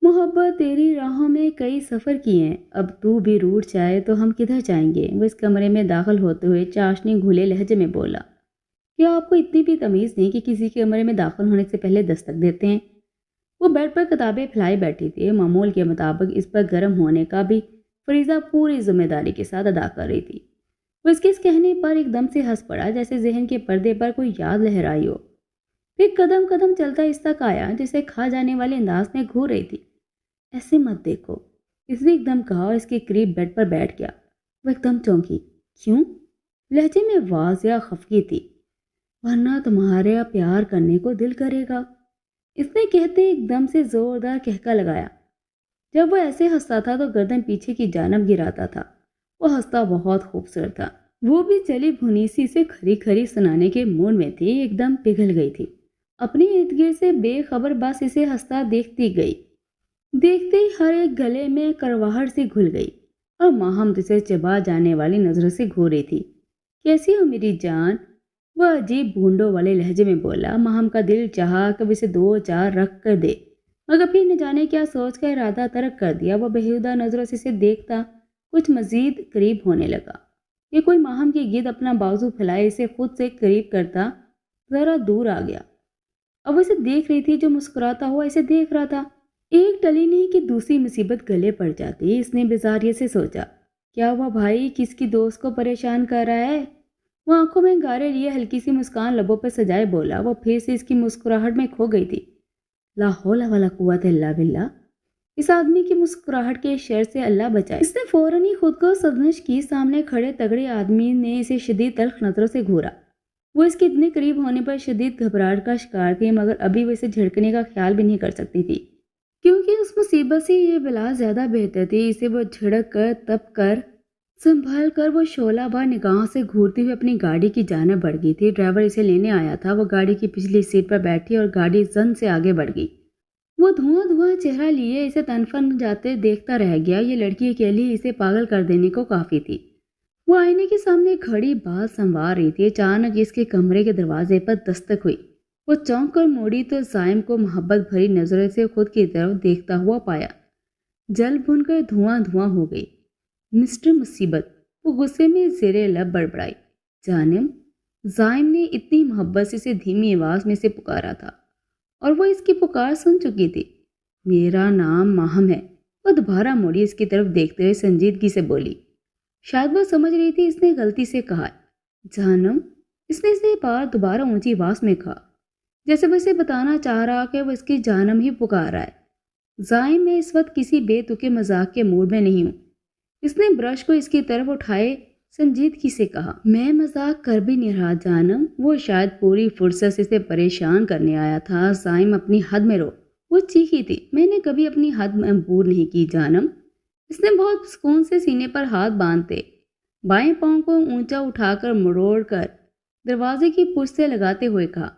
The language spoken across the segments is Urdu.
محبت تیری راہوں میں کئی سفر کیے ہیں، اب تو بھی روٹ جائے تو ہم کدھر جائیں گے؟ وہ اس کمرے میں داخل ہوتے ہوئے چاشنی گھولے لہجے میں بولا۔ کیا آپ کو اتنی بھی تمیز نہیں کہ کسی کے کمرے میں داخل ہونے سے پہلے دستک دیتے ہیں؟ وہ بیڈ پر کتابیں پھیلائے بیٹھی تھی، معمول کے مطابق اس پر گرم ہونے کا بھی فریضہ پوری ذمہ داری کے ساتھ ادا کر رہی تھی۔ وہ اس کے اس کہنے پر ایک دم سے ہنس پڑا، جیسے ذہن کے پردے پر کوئی یاد لہرائی ہو۔ پھر قدم قدم چلتا اس تک آیا جسے کھا جانے والے انداز میں گھور رہی تھی۔ ایسے مت دیکھو، اس نے ایک دم کہا اور اس کے قریب بیڈ پر بیٹھ گیا۔ وہ ایک دم چونکی۔ کیوں؟ لہجے میں واضح خفگی تھی۔ ورنہ تمہارا پیار کرنے کو دل کرے گا، اس نے کہتے ایک دم سے زوردار کہکا لگایا۔ جب وہ ایسے ہنستا تھا تو گردن پیچھے کی جانب گراتا تھا۔ وہ ہنستا بہت خوبصورت تھا۔ وہ بھی چلی بھنی سی سے کھری کھری سنانے کے موڈ میں تھی، ایک دم پگھل گئی تھی۔ اپنے ارد گرد سے بے خبر بس اسے ہنستا دیکھتی گئی۔ دیکھتے ہی ہر ایک گلے میں کرواہٹ سے گھل گئی اور ماہم اسے چبا جانے والی نظروں سے گھور رہی تھی۔ کیسی ہو میری جان؟ وہ عجیب بھونڈوں والے لہجے میں بولا۔ ماہم کا دل چاہا کہ اسے دو چار رکھ کر دے، مگر پھر نہ جانے کیا سوچ کا ارادہ ترک کر دیا۔ وہ بےہودہ نظروں سے اسے دیکھتا کچھ مزید قریب ہونے لگا۔ یہ کوئی ماہم کے گرد اپنا بازو پھیلائے اسے خود سے قریب کرتا ذرا دور آ گیا۔ اب وہ اسے دیکھ رہی تھی، جو مسکراتا ہوا اسے دیکھ رہا تھا۔ ایک ٹلی نہیں کہ دوسری مصیبت گلے پڑ جاتی، اس نے بیزاریت سے سوچا۔ کیا ہوا بھائی، کس کی دوست کو پریشان کر رہا ہے؟ وہ آنکھوں میں گارے لیے ہلکی سی مسکان لبوں پر سجائے بولا۔ وہ پھر سے اس کی مسکراہٹ میں کھو گئی تھی۔ لا حول ولا قوت الا باللہ، اس آدمی کی مسکراہٹ کے شر سے اللہ بچائے۔ اس نے فوراً ہی خود کو سرزنش کی۔ سامنے کھڑے تگڑے آدمی نے اسے شدید تلخ نظروں سے گھورا۔ وہ اس کے اتنے قریب ہونے پر شدید گھبراہٹ کا شکار تھی، مگر ابھی وہ اسے جھڑکنے کا خیال بھی نہیں کر سکتی تھی، کیونکہ اس مصیبت سے یہ بلا زیادہ بہتر تھی۔ اسے وہ جھڑک کر تپ کر سنبھال کر وہ شعلہ بار نگاہوں سے گھورتی ہوئی اپنی گاڑی کی جانب بڑھ گئی تھی۔ ڈرائیور اسے لینے آیا تھا۔ وہ گاڑی کی پچھلی سیٹ پر بیٹھی اور گاڑی زن سے آگے بڑھ گئی۔ وہ دھواں دھواں چہرہ لیے اسے تنفن جاتے دیکھتا رہ گیا۔ یہ لڑکی اکیلی اسے پاگل کر دینے کو کافی تھی۔ وہ آئینے کے سامنے کھڑی بات سنوار رہی تھی، اچانک اس کے کمرے کے دروازے پر دستک ہوئی۔ وہ چونک کر موڑی تو زائم کو محبت بھری نظروں سے خود کی طرف دیکھتا ہوا پایا۔ جل بھن کر دھواں دھواں ہو گئی۔ مسٹر مصیبت، وہ غصے میں زیر لب بڑبڑائی۔ جانم، زائم نے اتنی محبت سے اسے دھیمی آواز میں سے پکارا تھا اور وہ اس کی پکار سن چکی تھی۔ میرا نام ماہم ہے۔ وہ دوبارہ موڑی اس کی طرف دیکھتے ہوئے سنجیدگی سے بولی۔ شاید وہ سمجھ رہی تھی اس نے غلطی سے کہا۔ جانم، اس نے اسے بار دوبارہ اونچی آواز میں کہا، جیسے وہ اسے بتانا چاہ رہا کہ وہ اس کی جانم ہی پکار رہا ہے۔ زائم، میں اس وقت کسی بے تکے مذاق کے موڈ میں نہیں ہوں۔ اس نے برش کو اس کی طرف اٹھائے سنجیدگی سے کہا۔ میں مذاق کر بھی نہیں رہا جانم۔ وہ شاید پوری فرصت سے اسے پریشان کرنے آیا تھا۔ زائم، اپنی حد میں رو۔ وہ چیخی تھی۔ میں نے کبھی اپنی حد میں عبور نہیں کی جانم۔ اس نے بہت سکون سے سینے پر ہاتھ باندھتے بائیں پاؤں کو اونچا اٹھا کر مروڑ کر دروازے کی پشت سے لگاتے ہوئے کہا۔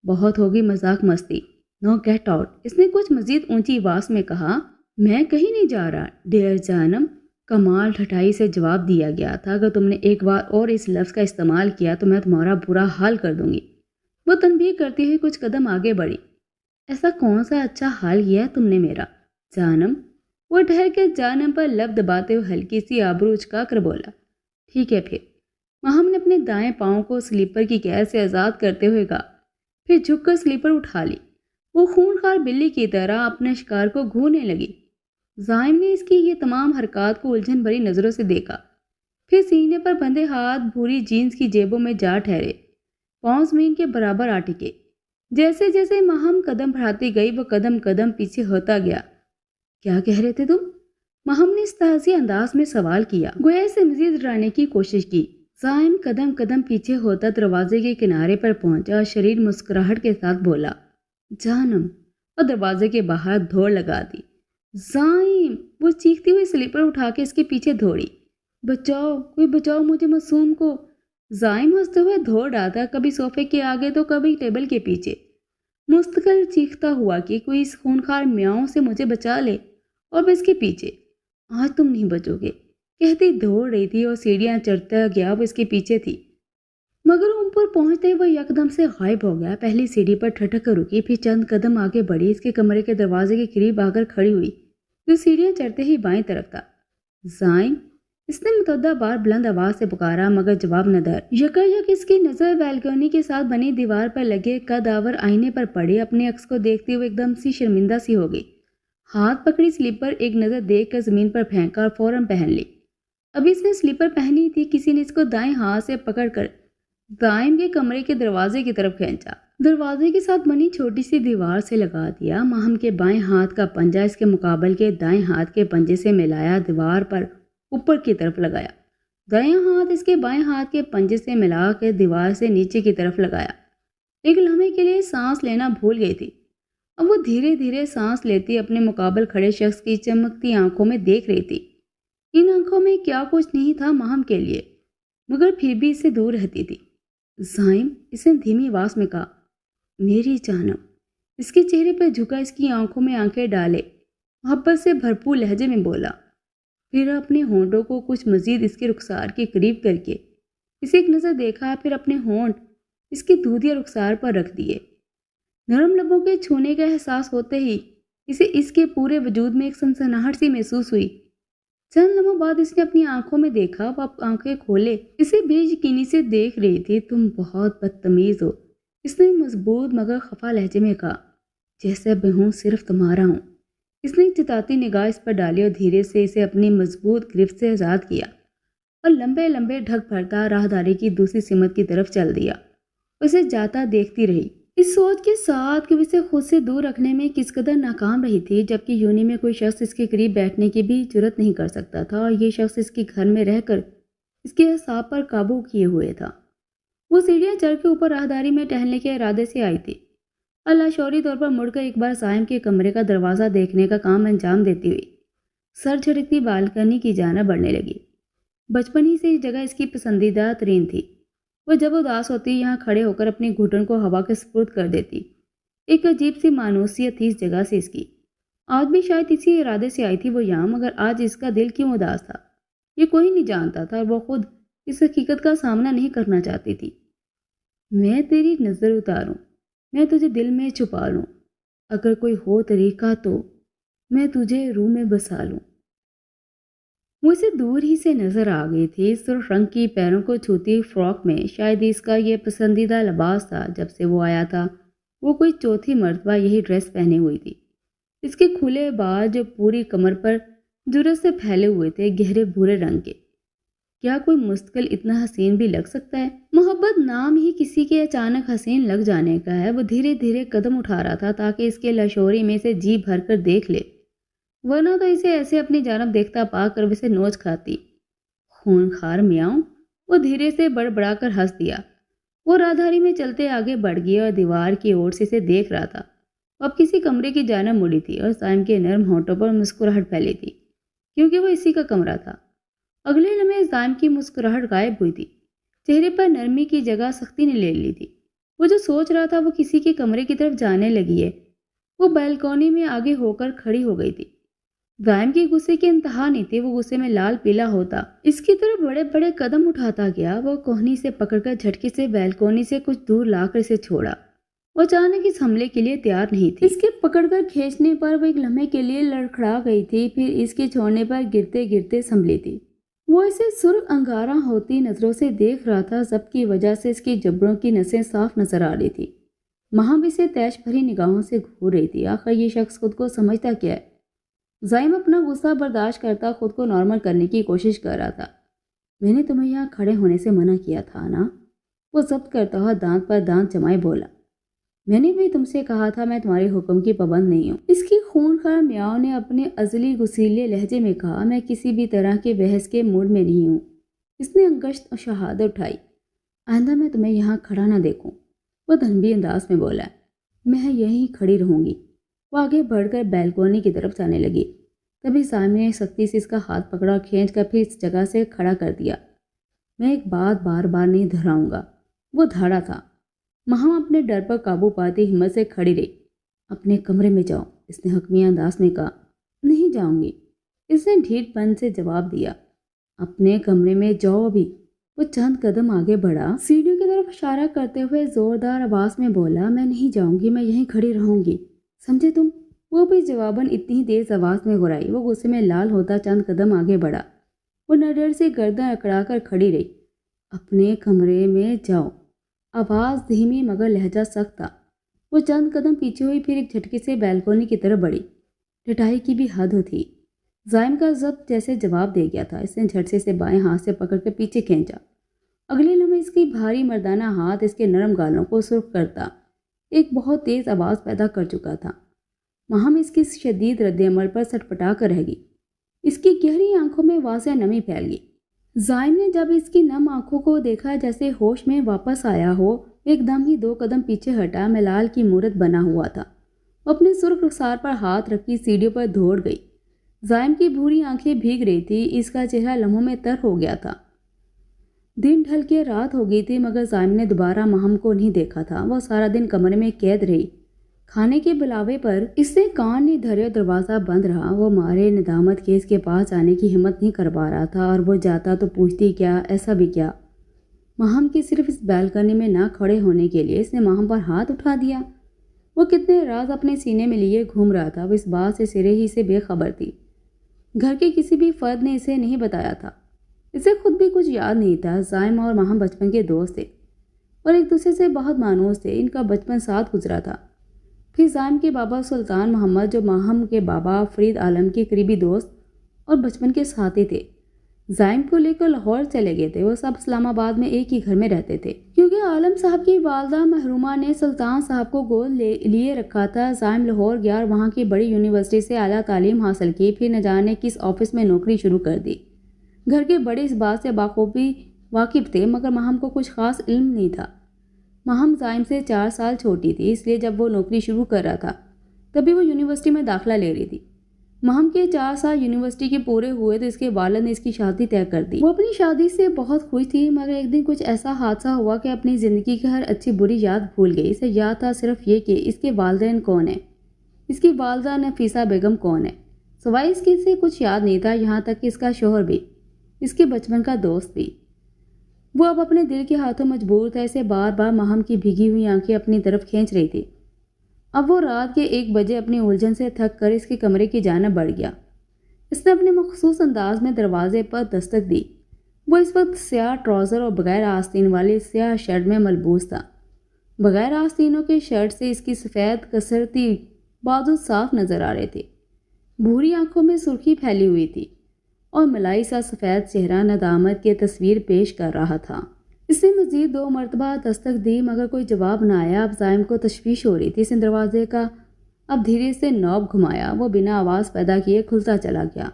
بہت ہوگی مذاق مستی، نو گیٹ آؤٹ۔ اس نے کچھ مزید اونچی آواز میں کہا۔ میں کہیں نہیں جا رہا ڈیئر جانم، کمال ٹھٹائی سے جواب دیا گیا تھا۔ اگر تم نے ایک بار اور اس لفظ کا استعمال کیا تو میں تمہارا برا حال کر دوں گی۔ وہ تنبیہ کرتی ہوئی کچھ قدم آگے بڑھی۔ ایسا کون سا اچھا حال کیا تم نے میرا جانم؟ وہ ٹھہر کے جانم پر لب دباتے ہوئے ہلکی سی آبرو اچکا کر بولا۔ ٹھیک ہے پھر۔ ماہم نے اپنے دائیں پاؤں کو سلیپر کی قید سے آزاد کرتے ہوئے کہا، پھر جھک کر سلیپر اٹھا لی۔ وہ خونخوار بلی کی طرح اپنے شکار کو گھورنے لگی۔ زائم نے اس کی یہ تمام حرکات کو الجھن بھری نظروں سے دیکھا، پھر سینے پر بندھے ہاتھ بھوری جینز کی جیبوں میں جا ٹھہرے، پاؤں زمین کے برابر آ ٹکے۔ جیسے جیسے ماہم قدم بڑھاتی گئی وہ قدم قدم پیچھے ہوتا گیا۔ کیا کہہ رہے تھے تم؟ ماہم نے استہزائی انداز میں سوال کیا، گویا اسے مزید ڈرانے کی کوشش کی۔ زائم قدم قدم پیچھے ہوتا دروازے کے کنارے پر پہنچا اور شریر مسکراہٹ کے ساتھ بولا، جانم، اور دروازے کے باہر دوڑ لگا دی۔ زائم، وہ چیختی ہوئی سلیپر اٹھا کے اس کے پیچھے دوڑی۔ بچاؤ، کوئی بچاؤ مجھے معصوم کو۔ زائم ہنستے ہوئے دوڑ رہا تھا، کبھی صوفے کے آگے تو کبھی ٹیبل کے پیچھے، مستقل چیختا ہوا کہ کوئی اس خونخوار میاؤں سے مجھے بچا لے، اور میں اس کے پیچھے۔ آج تم نہیں بچو گے، کہتی دوڑ رہی تھی اور سیڑھیاں چڑھتا گیا۔ وہ اس کے پیچھے تھی، مگر وہ اوپر پہنچتے وہ یکدم سے غائب ہو گیا. پہلی سیڑھی پر ٹھٹک کر رکی، پھر چند قدم آگے بڑھی. اس کے کمرے کے دروازے کے قریب آ کر کھڑی ہوئی جو سیڑھیاں چڑھتے ہی بائیں طرف تھا. زائم، اس نے متعدد بار بلند آواز سے پکارا مگر جواب نہ دار. یکایک اس کی نظر بیلکونی کے ساتھ بنی دیوار پر لگے قدآور آئینے پر پڑی. اپنے عکس کو دیکھتے ہوئے ایک دم سی شرمندہ سی ہو گئی. ہاتھ پکڑی سلیپر ایک نظر دیکھ کر زمین پر پھینکا اور فوراً پہن لی. ابھی اس نے سلیپر پہنی تھی، کسی نے اس کو دائیں ہاتھ سے پکڑ کر زائم کے کمرے کے دروازے کی طرف کھینچا. دروازے کے ساتھ بنی چھوٹی سی دیوار سے لگا دیا. ماہم کے بائیں ہاتھ کا پنجہ اس کے مقابل کے دائیں ہاتھ کے پنجے سے ملایا، دیوار پر اوپر کی طرف لگایا. دائیں ہاتھ اس کے بائیں ہاتھ کے پنجے سے ملا کے دیوار سے نیچے کی طرف لگایا. ایک لمحے کے لیے سانس لینا بھول گئی تھی. اب وہ دھیرے دھیرے سانس لیتی اپنے مقابل کھڑے شخص کی چمکتی آنکھوں میں دیکھ رہی تھی. ان آنکھوں میں کیا کچھ نہیں تھا ماہم کے لیے، مگر پھر بھی اسے دور رہتی تھی. زائم، اس نے دھیمی آواز میں کہا، میری جانم. اس کے چہرے پر جھکا، اس کی آنکھوں میں آنکھیں ڈالے محبت سے بھرپور لہجے میں بولا. پھر اپنے ہونٹوں کو کچھ مزید اس کے رخسار کے قریب کر کے اسے ایک نظر دیکھا، پھر اپنے ہونٹ اس کی دودھیا رخسار پر رکھ دیے. نرم لبوں کے چھونے کا احساس ہوتے ہی اسے اس کے پورے وجود میں ایک سنسناہٹ سی محسوس ہوئی. چند لمحوں بعد اس نے اپنی آنکھوں میں دیکھا. وہ آنکھیں کھولے اسے بے یقینی سے دیکھ رہی تھی. تم بہت بدتمیز ہو، اس نے مضبوط مگر خفا لہجے میں کہا. جیسے میں ہوں صرف تمہارا ہوں. اس نے چتاتی نگاہ اس پر ڈالی اور دھیرے سے اسے اپنی مضبوط گرفت سے آزاد کیا اور لمبے لمبے ڈھک بھرتا راہداری کی دوسری سمت کی طرف چل دیا. اسے جاتا دیکھتی رہی، اس سوچ کے ساتھ کہ اسے خود سے دور رکھنے میں کس قدر ناکام رہی تھی، جبکہ یونی میں کوئی شخص اس کے قریب بیٹھنے کی بھی جرت نہیں کر سکتا تھا، اور یہ شخص اس کے گھر میں رہ کر اس کے اعصاب پر قابو کیے ہوئے تھا. وہ سیڑھیاں چڑھ کے اوپر راہداری میں ٹہلنے کے ارادے سے آئی تھی. اللہ شعوری طور پر مڑ کر ایک بار زائم کے کمرے کا دروازہ دیکھنے کا کام انجام دیتی ہوئی سر جھٹکتی بالکنی کی جانب بڑھنے لگی. بچپن ہی سے یہ جگہ اس کی پسندیدہ ترین تھی. وہ جب اداس ہوتی یہاں کھڑے ہو کر اپنی گھٹن کو ہوا کے سپرد کر دیتی. ایک عجیب سی مانوسیت تھی اس جگہ سے اس کی. آج بھی شاید اسی ارادے سے آئی تھی وہ یہاں، مگر آج اس کا دل کیوں اداس تھا یہ کوئی نہیں جانتا تھا، اور وہ خود اس حقیقت کا سامنا نہیں کرنا چاہتی تھی. میں تیری نظر اتاروں، میں تجھے دل میں چھپا لوں، اگر کوئی ہو طریقہ تو میں تجھے روح میں بسا لوں. وہ اسے دور ہی سے نظر آ گئی تھی. سرخ رنگ کی پیروں کو چھوتی فراک میں شاید اس کا یہ پسندیدہ لباس تھا. جب سے وہ آیا تھا وہ کوئی چوتھی مرتبہ یہی ڈریس پہنے ہوئی تھی. اس کے کھلے بال جو پوری کمر پر جرت سے پھیلے ہوئے تھے، گہرے بھورے رنگ کے. کیا کوئی مستقل اتنا حسین بھی لگ سکتا ہے؟ محبت نام ہی کسی کے اچانک حسین لگ جانے کا ہے. وہ دھیرے دھیرے قدم اٹھا رہا تھا تاکہ اس کے لاشعوری میں سے جی بھر کر دیکھ لے، ورنہ تو اسے ایسے اپنی جانب دیکھتا پا کر اسے نوچ کھاتی. خونخوار میاؤں، وہ دھیرے سے بڑبڑا کر ہنس دیا. وہ راہداری میں چلتے آگے بڑھ گیا اور دیوار کی اوٹ سے اسے دیکھ رہا تھا. وہ اب کسی کمرے کی جانب مڑی تھی اور زائم کے نرم ہونٹوں پر مسکراہٹ پھیلی تھی، کیونکہ وہ اسی کا کمرہ تھا. اگلے لمحے زائم کی مسکراہٹ غائب ہوئی تھی. چہرے پر نرمی کی جگہ سختی نے لے لی تھی. وہ جو سوچ رہا تھا وہ کسی کے کمرے کی طرف جانے لگی ہے. وہ بیلکونی میں آگے ہو کر کھڑی ہو گئی تھی. زائم کی غصے کی انتہا نہیں تھی. وہ غصے میں لال پیلا ہوتا اس کی طرف بڑے بڑے قدم اٹھاتا گیا. وہ کوہنی سے پکڑ کر جھٹکے سے بیلکونی سے کچھ دور لا کر اسے چھوڑا. وہ اچانک اس حملے کے لیے تیار نہیں تھی. اس کے پکڑ کر کھینچنے پر وہ ایک لمحے کے لیے لڑکھڑا گئی تھی، پھر اس کے چھوڑنے پر گرتے گرتے سنبھلی تھی. وہ اسے سرخ انگارہ ہوتی نظروں سے دیکھ رہا تھا. ضبط کی وجہ سے اس کی جبڑوں کی نسیں صاف نظر آ رہی تھی. ماہم بھی اسے تیش بھری نگاہوں سے گھور رہی تھی. آخر یہ شخص خود کو سمجھتا کیا ہے؟ زائم اپنا غصہ برداشت کرتا خود کو نارمل کرنے کی کوشش کر رہا تھا. میں نے تمہیں یہاں کھڑے ہونے سے منع کیا تھا نا؟ وہ ضبط کرتا ہوا دانت پر دانت جمائے بولا. میں نے بھی تم سے کہا تھا میں تمہارے حکم کی پابند نہیں ہوں. اس کی خونخوار میاؤں نے اپنے ازلی غصیلے لہجے میں کہا. میں کسی بھی طرح کے بحث کے موڈ میں نہیں ہوں. اس نے انگشت شہادت اٹھائی. آئندہ میں تمہیں یہاں کھڑا نہ دیکھوں، وہ دھنبی انداز میں بولا. میں یہیں کھڑی رہوں گی. وہ آگے بڑھ کر بیلکونی کی طرف جانے لگی. تبھی زائم نے سختی سے اس کا ہاتھ پکڑا اور کھینچ کر پھر اس جگہ سے کھڑا کر دیا. میں ایک بات بار بار نہیں دہراؤں گا، وہ دھاڑا تھا. ماہم اپنے ڈر پر قابو پاتی ہمت سے کھڑی رہی. اپنے کمرے میں جاؤ، اس نے حکمیہ انداز میں کہا. نہیں جاؤں گی، اس نے ڈھیٹ پن سے جواب دیا. اپنے کمرے میں جاؤ ابھی. وہ چند قدم آگے بڑھا. سیڑھیوں کی طرف اشارہ کرتے ہوئے زوردار آواز میں بولا، میں نہیں جاؤں گی، میں یہیں کھڑی رہوں گی، سمجھے تم؟ وہ بھی جواباً اتنی تیز آواز میں گھرائی۔ وہ غصے میں لال ہوتا چند قدم آگے بڑھا۔ وہ نڈر سے گردن اکڑا کر کھڑی رہی۔ اپنے کمرے میں جاؤ۔ آواز دھیمی مگر لہجہ سخت تھا۔ وہ چند قدم پیچھے ہوئی، پھر ایک جھٹکے سے بیلکونی کی طرف بڑھی۔ ڈٹائی کی بھی حد تھی۔ زائم کا ضبط جیسے جواب دے گیا تھا۔ اس نے جھٹسے سے بائیں ہاتھ سے پکڑ کے پیچھے کھینچا۔ اگلے لمحے اس کی بھاری مردانہ ہاتھ اس کے نرم گالوں کو سرخ کرتا ایک بہت تیز آواز پیدا کر چکا تھا۔ مہم اس کی شدید رد عمل پر سٹپٹا کر رہ گئی۔ اس کی گہری آنکھوں میں واضح نمی پھیل گئی۔ زائم نے جب اس کی نم آنکھوں کو دیکھا جیسے ہوش میں واپس آیا ہو، ایک دم ہی 2 قدم پیچھے ہٹا۔ ملال کی مورت بنا ہوا تھا۔ وہ اپنے سرخ رخسار پر ہاتھ رکھی سیڑھیوں پر دوڑ گئی۔ زائم کی بھوری آنکھیں بھیگ رہی تھی، اس کا چہرہ لمحوں میں تر ہو گیا تھا۔ دن ڈھل کے رات ہو گئی تھی مگر زائم نے دوبارہ مہم کو نہیں دیکھا تھا۔ وہ سارا دن کمرے میں قید رہی۔ کھانے کے بلاوے پر اس سے کان نہیں دھرے اور دروازہ بند رہا۔ وہ مارے ندامت کے اس کے پاس جانے کی ہمت نہیں کر پا رہا تھا، اور وہ جاتا تو پوچھتی کیا، ایسا بھی کیا مہم کی صرف اس بیلکنی میں نہ کھڑے ہونے کے لیے اس نے مہم پر ہاتھ اٹھا دیا۔ وہ کتنے راز اپنے سینے میں لیے گھوم رہا تھا۔ وہ اس بات سے سرے ہی سے بے خبر تھی۔ گھر کے کسی بھی فرد نے اسے نہیں بتایا تھا۔ اسے خود بھی کچھ یاد نہیں تھا۔ زائم اور مہم بچپن کے دوست تھے اور ایک دوسرے سے بہت مانوس تھے۔ ان کا بچپن ساتھ گزرا تھا۔ پھر زائم کے بابا سلطان محمد، جو مہم کے بابا فرید عالم کے قریبی دوست اور بچپن کے ساتھی تھے، زائم کو لے کر لاہور چلے گئے تھے۔ وہ سب اسلام آباد میں ایک ہی گھر میں رہتے تھے، کیونکہ عالم صاحب کی والدہ محرومہ نے سلطان صاحب کو گود لیے رکھا تھا۔ زائم لاہور گیا اور وہاں کی بڑی یونیورسٹی سے اعلیٰ تعلیم حاصل کی، پھر نہ جانے کس آفس میں نوکری شروع کر دی۔ گھر کے بڑے اس بات سے بخوبی واقف تھے مگر مہم کو کچھ خاص علم نہیں تھا۔ مہم زائم سے 4 سال چھوٹی تھی، اس لیے جب وہ نوکری شروع کر رہا تھا تبھی وہ یونیورسٹی میں داخلہ لے رہی تھی۔ مہم کے 4 سال یونیورسٹی کے پورے ہوئے تو اس کے والد نے اس کی شادی طے کر دی۔ وہ اپنی شادی سے بہت خوش تھی مگر ایک دن کچھ ایسا حادثہ ہوا کہ اپنی زندگی کی ہر اچھی بری یاد بھول گئی۔ اسے یاد تھا صرف یہ کہ اس کے والدین کون ہیں، اس کی والدہ نفیسہ بیگم کون ہے، سوائے اس کے سے کچھ یاد نہیں تھا، یہاں تک کہ اس کا شوہر بھی، اس کے بچپن کا دوست بھی۔ وہ اب اپنے دل کے ہاتھوں مجبور تھا۔ اسے بار بار مہم کی بھیگی ہوئی آنکھیں اپنی طرف کھینچ رہی تھی۔ اب وہ رات کے 1 بجے اپنی الجھن سے تھک کر اس کے کمرے کی جانب بڑھ گیا۔ اس نے اپنے مخصوص انداز میں دروازے پر دستک دی۔ وہ اس وقت سیاہ ٹراؤزر اور بغیر آستین والی سیاہ شرٹ میں ملبوس تھا۔ بغیر آستینوں کے شرٹ سے اس کی سفید کسرتی بازو صاف نظر آ رہے تھے۔ بھوری آنکھوں میں سرخی پھیلی ہوئی تھی اور ملائی سا سفید چہرہ ندامت کی تصویر پیش کر رہا تھا۔ اس نے مزید 2 مرتبہ دستک دی مگر کوئی جواب نہ آیا۔ اب زائم کو تشویش ہو رہی تھی۔ اس نے دروازے کا اب دھیرے سے نوب گھمایا۔ وہ بنا آواز پیدا کیے کھلتا چلا گیا۔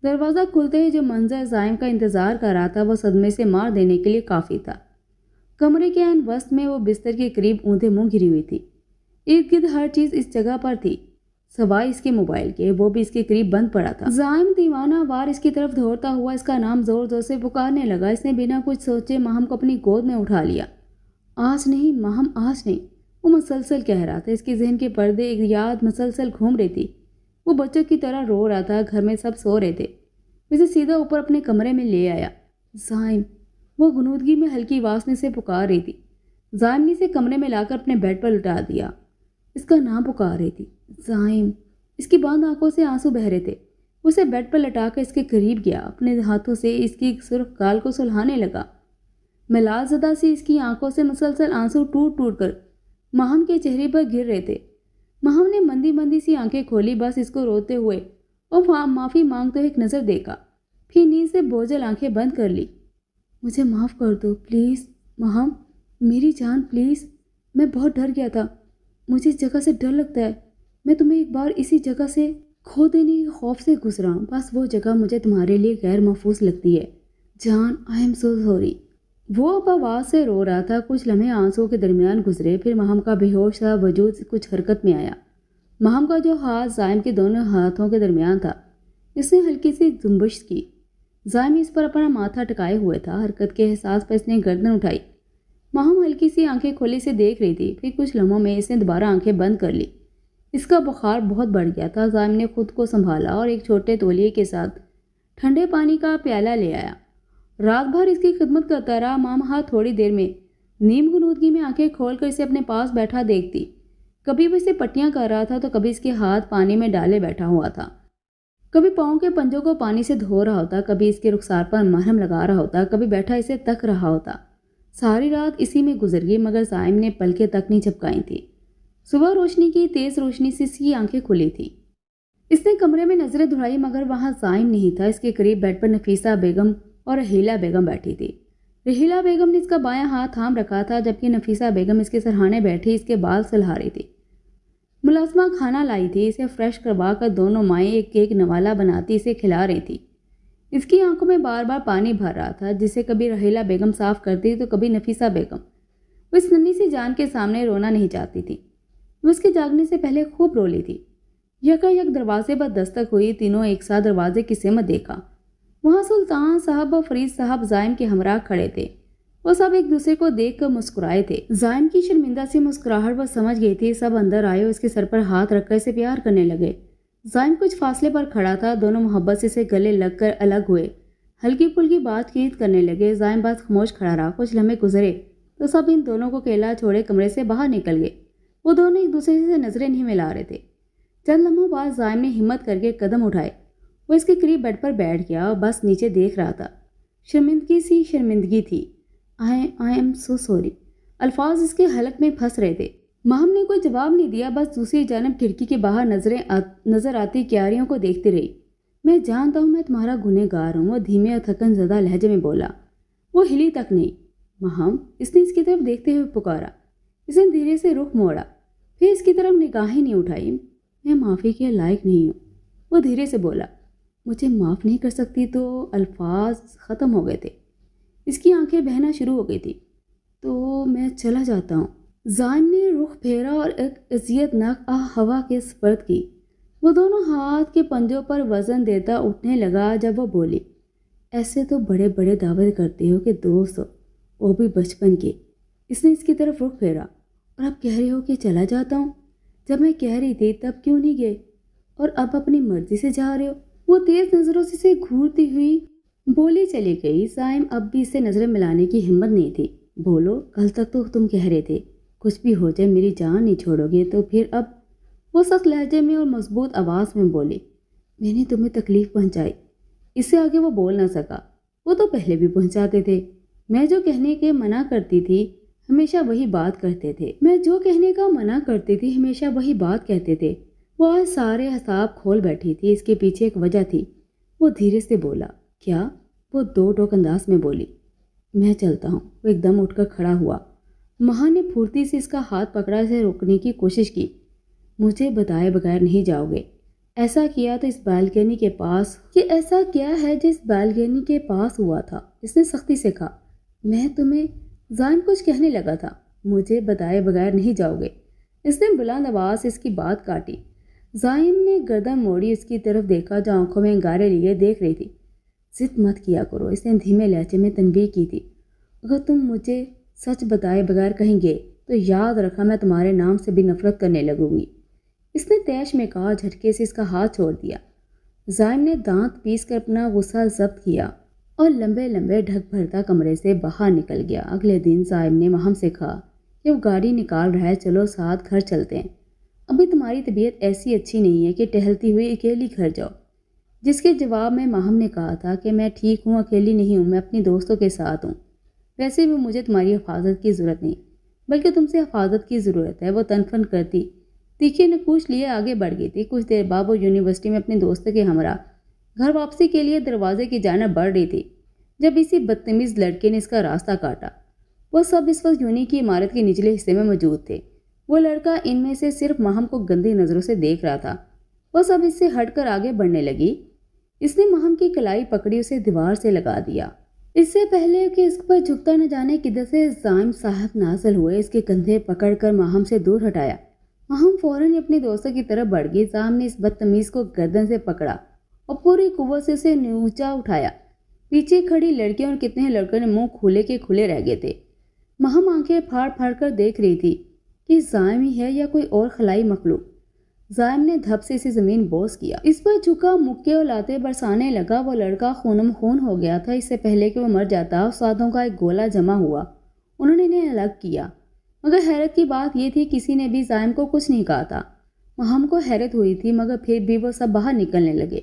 دروازہ کھلتے ہی جو منظر زائم کا انتظار کر رہا تھا وہ صدمے سے مار دینے کے لیے کافی تھا۔ کمرے کے عین وسط میں وہ بستر کے قریب اوندے منہ گری ہوئی تھی۔ ارد گرد ہر چیز اس جگہ پر تھی سوائے اس کے موبائل کے، وہ بھی اس کے قریب بند پڑا تھا۔ زائم دیوانہ وار اس کی طرف دوڑتا ہوا اس کا نام زور زور سے پکارنے لگا۔ اس نے بنا کچھ سوچے مہم کو اپنی گود میں اٹھا لیا۔ آج نہیں مہم، آج نہیں، وہ مسلسل کہہ رہا تھا۔ اس کے ذہن کے پردے ایک یاد مسلسل گھوم رہی تھی۔ وہ بچوں کی طرح رو رہا تھا۔ گھر میں سب سو رہے تھے۔ اسے سیدھا اوپر اپنے کمرے میں لے آیا۔ زائم، وہ غنودگی میں ہلکی واسطے سے پکار رہی تھی۔ زائم نے اسے کمرے میں لا کر اپنے بیڈ پر لٹا دیا۔ اس کا نام پکار رہی تھی، زائم۔ اس کی بند آنکھوں سے آنسو بہہ رہے تھے۔ اسے بیڈ پر لٹا کر اس کے قریب گیا، اپنے ہاتھوں سے اس کی سرخ گال کو سلہانے لگا۔ ملال زدہ سی اس کی آنکھوں سے مسلسل آنسو ٹوٹ ٹوٹ کر مہم کے چہرے پر گر رہے تھے۔ مہم نے مندی مندی سی آنکھیں کھولی، بس اس کو روتے ہوئے اور معافی مانگتے ہوئے ایک نظر دیکھا، پھر نیند سے بوجھل آنکھیں بند کر لی۔ مجھے معاف کر دو پلیز مہم، میری جان پلیز، میں بہت ڈر گیا تھا، مجھے اس جگہ سے ڈر لگتا ہے، میں تمہیں ایک بار اسی جگہ سے کھو دینے کے خوف سے گزرا ہوں، بس وہ جگہ مجھے تمہارے لیے غیر محفوظ لگتی ہے، جان آئی ایم سو سوری۔ وہ اب آواز سے رو رہا تھا۔ کچھ لمحے آنسوں کے درمیان گزرے، پھر مہم کا بے ہوش سا وجود کچھ حرکت میں آیا۔ مہم کا جو ہاتھ زائم کے دونوں ہاتھوں کے درمیان تھا، اس نے ہلکی سی جنبش کی۔ زائم اس پر اپنا ماتھا ٹکائے ہوئے تھا۔ حرکت کے احساس پر اس نے گردن اٹھائی۔ مہم ہلکی سی آنکھیں کھولی سے دیکھ رہی تھی، پھر کچھ لمحوں میں اس نے دوبارہ آنکھیں بند کر لی۔ اس کا بخار بہت بڑھ گیا تھا۔ زائم نے خود کو سنبھالا اور ایک چھوٹے تولیے کے ساتھ ٹھنڈے پانی کا پیالہ لے آیا۔ رات بھر اس کی خدمت کرتا رہا۔ مامہا تھوڑی دیر میں نیم غنودگی میں آنکھیں کھول کر اسے اپنے پاس بیٹھا دیکھتی۔ کبھی وہ اسے پٹیاں کر رہا تھا تو کبھی اس کے ہاتھ پانی میں ڈالے بیٹھا ہوا تھا، کبھی پاؤں کے پنجوں کو پانی سے دھو رہا ہوتا، کبھی اس کے رخسار پر مرہم لگا رہا ہوتا، کبھی بیٹھا اسے تک رہا ہوتا۔ ساری رات اسی میں گزر گئی، مگر زائم نے پلکیں تک نہیں جھپکائی تھی۔ صبح روشنی کی تیز روشنی سے اس کی آنکھیں کھلی تھی۔ اس نے کمرے میں نظریں دوڑائی، مگر وہاں زائم نہیں تھا۔ اس کے قریب بیڈ پر نفیسہ بیگم اور رحیلہ بیگم بیٹھی تھی۔ رحیلہ بیگم نے اس کا بایاں ہاتھ تھام رکھا تھا، جبکہ نفیسہ بیگم اس کے سرہانے بیٹھی اس کے بال سلہا رہی تھی۔ ملازمہ کھانا لائی تھی، اسے فریش کروا کر دونوں مائیں ایک ایک نوالا بناتی اسے کھلا رہی تھی۔ اس کی آنکھوں میں بار بار پانی بھر رہا تھا، جسے کبھی رحیلہ بیگم صاف کرتی تو کبھی نفیسہ بیگم۔ وہ اس ننھی سی جان کے سامنے رونا نہیں چاہتی تھی۔ وہ اس کے جاگنے سے پہلے خوب رو لی تھی۔ یکا یک دروازے پر دستک ہوئی، تینوں ایک ساتھ دروازے کی سمت دیکھا۔ وہاں سلطان صاحب اور فرید صاحب زائم کے ہمراہ کھڑے تھے۔ وہ سب ایک دوسرے کو دیکھ کر مسکرائے تھے۔ زائم کی شرمندہ سی مسکراہٹ وہ سمجھ گئی تھی۔ سب اندر آئے اور اس کے سر پر ہاتھ رکھ کر اسے پیار کرنے لگے۔ زائم کچھ فاصلے پر کھڑا تھا، دونوں محبت سے اسے گلے لگ کر الگ ہوئے، ہلکی پھلکی بات چیت کرنے لگے۔ زائم بس خاموش کھڑا رہا۔ کچھ لمحے گزرے تو سب ان دونوں کو اکیلا چھوڑے کمرے سے باہر نکل گئے۔ وہ دونوں ایک دوسرے سے نظریں نہیں ملا رہے تھے۔ چند لمحوں بعد زائم نے ہمت کر کے قدم اٹھائے۔ وہ اس کے قریب بیڈ پر بیٹھ گیا اور بس نیچے دیکھ رہا تھا۔ شرمندگی تھی۔ I am so sorry. الفاظ اس کے حلق میں پھنس رہے تھے۔ ماہم نے کوئی جواب نہیں دیا، بس دوسری جانب کھڑکی کے باہر نظر آتی کیاریوں کو دیکھتی رہی۔ میں جانتا ہوں میں تمہارا گنہگار ہوں، وہ دھیمے اور تھکن زدہ لہجے میں بولا۔ وہ ہلی تک نہیں۔ ماہم، اس نے اس کی طرف دیکھتے ہوئے پکارا۔ اس نے دھیرے سے رخ موڑا، پھر اس کی طرف نگاہیں نہیں اٹھائی۔ میں معافی کے لائق نہیں ہوں، وہ دھیرے سے بولا۔ مجھے معاف نہیں کر سکتی تو؟ الفاظ ختم ہو گئے تھے۔ اس کی آنکھیں بہنا شروع ہو گئی تھی۔ تو میں چلا جاتا ہوں۔ زائم نے رخ پھیرا اور ایک اذیت ناک آہ ہوا کے سپرد کی۔ وہ دونوں ہاتھ کے پنجوں پر وزن دیتا اٹھنے لگا جب وہ بولی، ایسے تو بڑے بڑے دعوے کرتے ہو کہ دوست ہو، وہ بھی بچپن کے۔ اس نے اس کی طرف رخ پھیرا۔ اور اب کہہ رہے ہو کہ چلا جاتا ہوں؟ جب میں کہہ رہی تھی تب کیوں نہیں گئے؟ اور اب اپنی مرضی سے جا رہے ہو؟ وہ تیز نظروں سے اسے گھورتی ہوئی بولی چلی گئی۔ زائم اب بھی اسے نظریں ملانے کی ہمت نہیں تھی۔ بولو، کل تک تو تم کہہ رہے تھے کچھ بھی ہو جائے میری جان نہیں چھوڑو گے، تو پھر اب؟ وہ سخت لہجے میں اور مضبوط آواز میں بولی، میں نے تمہیں تکلیف پہنچائی۔ اس سے آگے وہ بول نہ سکا۔ وہ تو پہلے بھی پہنچاتے تھے۔ میں جو کہنے کے منع کرتی تھی ہمیشہ وہی بات کرتے تھے۔ کہتے تھے۔ وہ آج سارے حساب کھول بیٹھی تھی۔ اس کے پیچھے ایک وجہ تھی۔ وہ دھیرے سے بولا، کیا؟ وہ دو ٹوک انداز میں بولی، میں چلتا ہوں۔ وہ ایک دم اٹھ کر کھڑا ہوا۔ مہا نے پھرتی سے اس کا ہاتھ پکڑا، اسے روکنے کی کوشش کی۔ مجھے بتائے بغیر نہیں جاؤ گے؟ ایسا کیا تو اس بالکنی کے پاس، یہ ایسا کیا ہے جو اس بالکنی کے پاس ہوا تھا؟ اس نے سختی سے کہا۔ میں تمہیں، زائم کچھ کہنے لگا تھا۔ مجھے بتائے بغیر نہیں جاؤ گے؟ اس نے بلند آواز سے اس کی بات کاٹی۔ زائم نے گردن موڑی، اس کی طرف دیکھا جو آنکھوں میں انگارے لیے دیکھ رہی تھی۔ ضد مت کیا کرو، اس نے دھیمے لہجے میں تنبیہ کی تھی۔ اگر تم مجھے سچ بتائے بغیر کہیں گے تو یاد رکھا میں تمہارے نام سے بھی نفرت کرنے لگوں گی۔ اس نے تیش میں کہا، جھٹکے سے اس کا ہاتھ چھوڑ دیا۔ زائم نے دانت پیس کر اپنا غصہ ضبط کیا اور لمبے لمبے ڈھک بھرتا کمرے سے باہر نکل گیا۔ اگلے دن زائم نے مہم سے کہا کہ وہ گاڑی نکال رہا ہے، چلو ساتھ گھر چلتے ہیں۔ ابھی تمہاری طبیعت ایسی اچھی نہیں ہے کہ ٹہلتی ہوئی اکیلی گھر جاؤ۔ جس کے جواب میں مہم نے کہا تھا کہ میں ٹھیک ہوں، اکیلی نہیں ہوں، میں اپنی دوستوں کے ساتھ ہوں۔ ویسے بھی مجھے تمہاری حفاظت کی ضرورت نہیں، بلکہ تم سے حفاظت کی ضرورت ہے۔ وہ تنفن کرتی تیکھے نکوش لیے آگے بڑھ گئی تھی۔ کچھ دیر بعد وہ یونیورسٹی میں اپنے دوست کے ہمراہ گھر واپسی کے لیے دروازے کی جانب بڑھ رہی تھی جب اسی بدتمیز لڑکے نے اس کا راستہ کاٹا۔ وہ سب اس وقت یونی کی عمارت کے نچلے حصے میں موجود تھے۔ وہ لڑکا ان میں سے صرف مہم کو گندی نظروں سے دیکھ رہا تھا۔ وہ سب اس سے ہٹ کر آگے بڑھنے لگی۔ اس نے مہم کی کلائی پکڑی، اسے دیوار سے لگا دیا۔ اس سے پہلے کہ اس پر جھکتا نہ جانے کدھر سے زائم صاحب نازل ہوئے، اس کے کندھے پکڑ کر مہم سے دور ہٹایا۔ مہم فوراً اپنے دوستوں کی طرف بڑھ گئی۔ زائم نے اس بدتمیز کو گردن سے پکڑا اور پوری قوت سے اسے نیچا اٹھایا۔ پیچھے کھڑی لڑکیوں اور کتنے لڑکوں نے منہ کھولے کے کھلے رہ گئے تھے۔ مہم آنکھیں پھاڑ پھاڑ کر دیکھ رہی تھی کہ زائم ہی ہے یا کوئی اور خلائی مخلوق۔ زائم نے دھپ سے اسے زمین بوس کیا، اس پر جھکا، مکے اور لاتے برسانے لگا۔ وہ لڑکا خونم خون ہو گیا تھا۔ اس سے پہلے کہ وہ مر جاتا، ساتھوں کا ایک گولہ جمع ہوا، انہوں نے انہیں الگ کیا، مگر حیرت کی بات یہ تھی کسی نے بھی زائم کو کچھ نہیں کہا تھا۔ مہم کو حیرت ہوئی تھی مگر پھر بھی وہ سب باہر نکلنے لگے۔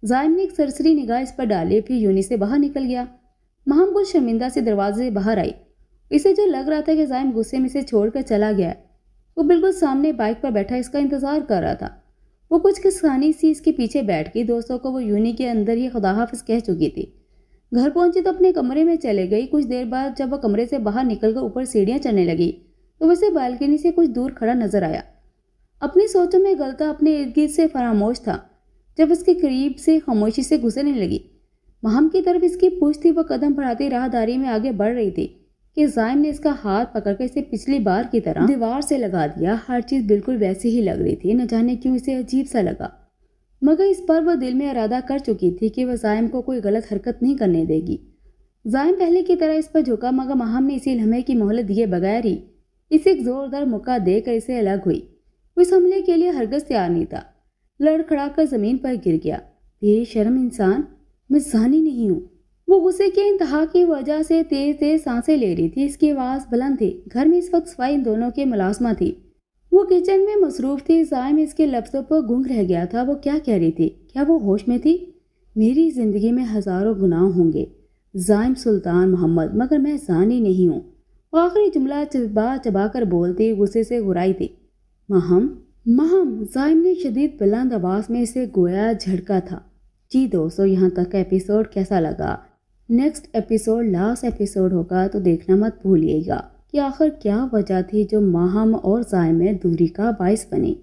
زائم نے ایک سرسری نگاہ اس پر ڈالی، پھر یونی سے باہر نکل گیا۔ مہم کچھ شرمندہ سے دروازے سے باہر آئی۔ اسے جو لگ رہا تھا کہ زائم غصے میں سے چھوڑ کر چلا گیا ہے۔ وہ بالکل سامنے بائک پر بیٹھا اس کا انتظار کر رہا تھا۔ وہ کچھ کسانی سی اس کے پیچھے بیٹھ گئی۔ دوستوں کو وہ یونی کے اندر ہی خدا حافظ کہہ چکی تھی۔ گھر پہنچی تو اپنے کمرے میں چلے گئی۔ کچھ دیر بعد جب وہ کمرے سے باہر نکل کر اوپر سیڑھیاں چڑھنے لگی تو اسے بالکنی سے کچھ دور کھڑا نظر آیا۔ اپنی سوچوں میں غلطہ اپنے ارد گرد سے فراموش تھا۔ جب اس کے قریب سے خاموشی سے گزرنے لگی، مہم کی طرف اس کی پوچھ تھی۔ وہ قدم بڑھاتی راہداری میں آگے بڑھ رہی تھی کہ زائم نے اس کا ہاتھ پکڑ کر اسے پچھلی بار کی طرح دیوار سے لگا دیا۔ ہر چیز بالکل ویسی ہی لگ رہی تھی۔ نہ جانے کیوں اسے عجیب سا لگا، مگر اس پر وہ دل میں ارادہ کر چکی تھی کہ وہ زائم کو کوئی غلط حرکت نہیں کرنے دے گی۔ زائم پہلے کی طرح اس پر جھکا، مگر مہم نے اسی لمحے کی مہلت دیے بغیر ہی اسے ایک زوردار موقع دے کر اسے الگ ہوئی۔ وہ اس حملے کے لیے ہرگز تیار نہیں تھا۔ لڑکھڑا کر زمین پر گر گیا۔ بے شرم انسان، میں زانی نہیں ہوں۔ وہ غصے کے انتہا کی وجہ سے تیز تیز سانسیں لے رہی تھی۔ اس کی آواز بلند تھی۔ گھر میں اس وقت صفائی ان دونوں کے ملازمہ تھی۔ وہ کچن میں مصروف تھی۔ زائم اس کے لفظوں پر گنگ رہ گیا تھا۔ وہ کیا کہہ رہی تھی؟ کیا وہ ہوش میں تھی؟ میری زندگی میں ہزاروں گناہ ہوں گے زائم سلطان محمد، مگر میں زانی نہیں ہوں۔ وہ آخری جملہ چبا چبا کر بولتی غصے سے گھرائی تھی۔ مہم، زائم نے شدید بلند آواز میں اسے گویا جھڑکا تھا۔ جی دوستو، یہاں تک کا ایپیسوڈ کیسا لگا؟ نیکسٹ ایپیسوڈ لاسٹ ایپیسوڈ ہوگا تو دیکھنا مت بھولیے گا کہ آخر کیا وجہ تھی جو مہم اور زائم میں دوری کا باعث بنی۔